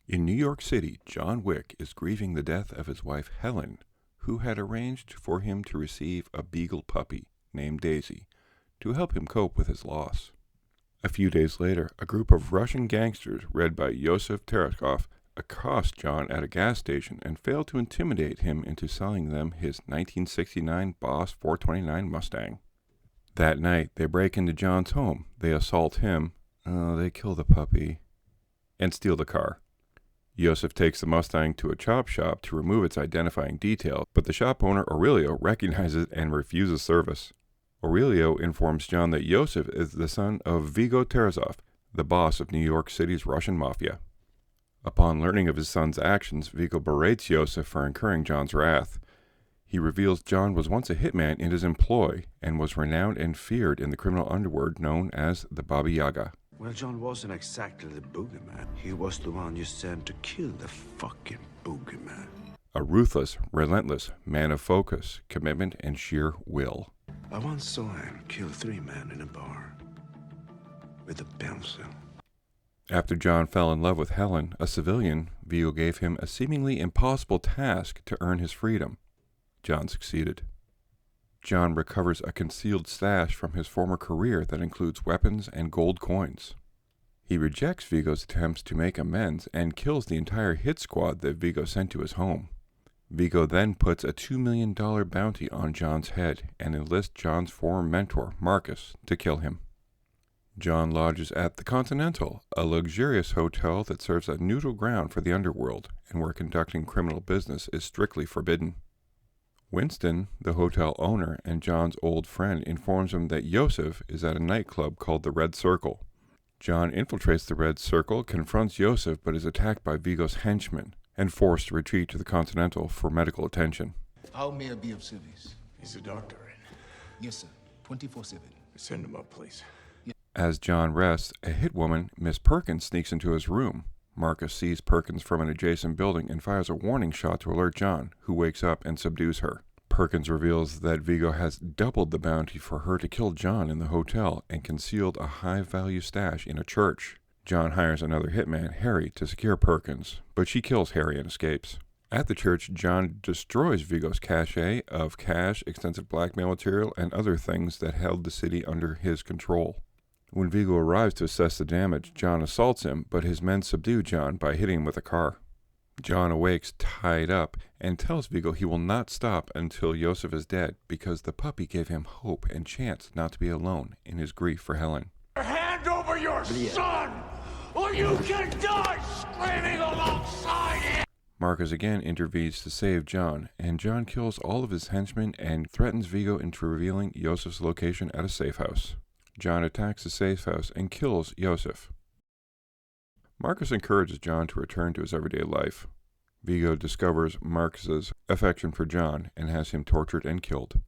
In New York City, John Wick is grieving the death of his wife Helen, who had arranged for him to receive a beagle puppy named Daisy to help him cope with his loss. A few days later, a group of Russian gangsters, led by Yosef Tereskov, accost John at a gas station and fail to intimidate him into selling them his 1969 Boss 429 Mustang. That night, they break into John's home. They assault him, they kill the puppy, and steal the car. Yosef takes the Mustang to a chop shop to remove its identifying detail, but the shop owner, Aurelio, recognizes it and refuses service. Aurelio informs John that Yosef is the son of Vigo Terezov, the boss of New York City's Russian mafia. Upon learning of his son's actions, Vigo berates Yosef for incurring John's wrath. He reveals John was once a hitman in his employ and was renowned and feared in the criminal underworld known as the Baba Yaga. Well, John wasn't exactly the boogeyman. He was the one you sent to kill the fucking boogeyman. A ruthless, relentless man of focus, commitment, and sheer will. I once saw him kill 3 men in a bar with a pencil. After John fell in love with Helen, a civilian, Vigo gave him a seemingly impossible task to earn his freedom. John succeeded. John recovers a concealed stash from his former career that includes weapons and gold coins. He rejects Vigo's attempts to make amends and kills the entire hit squad that Vigo sent to his home. Vigo then puts a $2 million bounty on John's head and enlists John's former mentor, Marcus, to kill him. John lodges at the Continental, a luxurious hotel that serves a neutral ground for the underworld and where conducting criminal business is strictly forbidden. Winston, the hotel owner and John's old friend, informs him that Yosef is at a nightclub called the Red Circle. John infiltrates the Red Circle, confronts Yosef, but is attacked by Vigo's henchmen and forced to retreat to the Continental for medical attention. How may I be of service? Is the doctor in? Yes, sir. 24/7. Send him up, please. As John rests, a hit woman, Miss Perkins, sneaks into his room. Marcus sees Perkins from an adjacent building and fires a warning shot to alert John, who wakes up and subdues her. Perkins reveals that Vigo has doubled the bounty for her to kill John in the hotel and concealed a high-value stash in a church. John hires another hitman, Harry, to secure Perkins, but she kills Harry and escapes. At the church, John destroys Vigo's cache of cash, extensive blackmail material, and other things that held the city under his control. When Vigo arrives to assess the damage, John assaults him, but his men subdue John by hitting him with a car. John awakes tied up and tells Vigo he will not stop until Yosef is dead because the puppy gave him hope and chance not to be alone in his grief for Helen. Hand over your son, or you can die screaming alongside him! Marcus again intervenes to save John, and John kills all of his henchmen and threatens Vigo into revealing Yosef's location at a safe house. John attacks the safe house and kills Yosef. Marcus encourages John to return to his everyday life. Vigo discovers Marcus's affection for John and has him tortured and killed.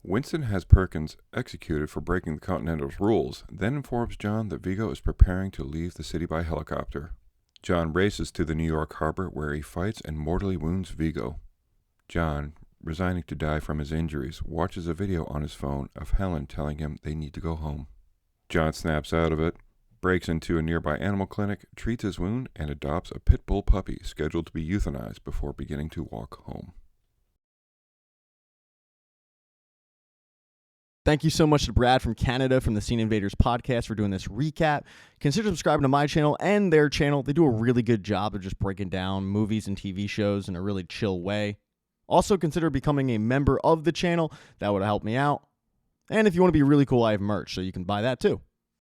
Winston has Perkins executed for breaking the Continental's rules, then informs John that Vigo is preparing to leave the city by helicopter. John races to the New York harbor where he fights and mortally wounds Vigo. John, resigning to die from his injuries, watches a video on his phone of Helen telling him they need to go home. John snaps out of it, breaks into a nearby animal clinic, treats his wound, and adopts a pit bull puppy scheduled to be euthanized before beginning to walk home. Thank you so much to Brad from Canada from the Scene Invaders Podcast for doing this recap. Consider subscribing to my channel and their channel. They do a really good job of just breaking down movies and TV shows in a really chill way. Also, consider becoming a member of the channel. That would help me out. And if you want to be really cool, I have merch, so you can buy that too.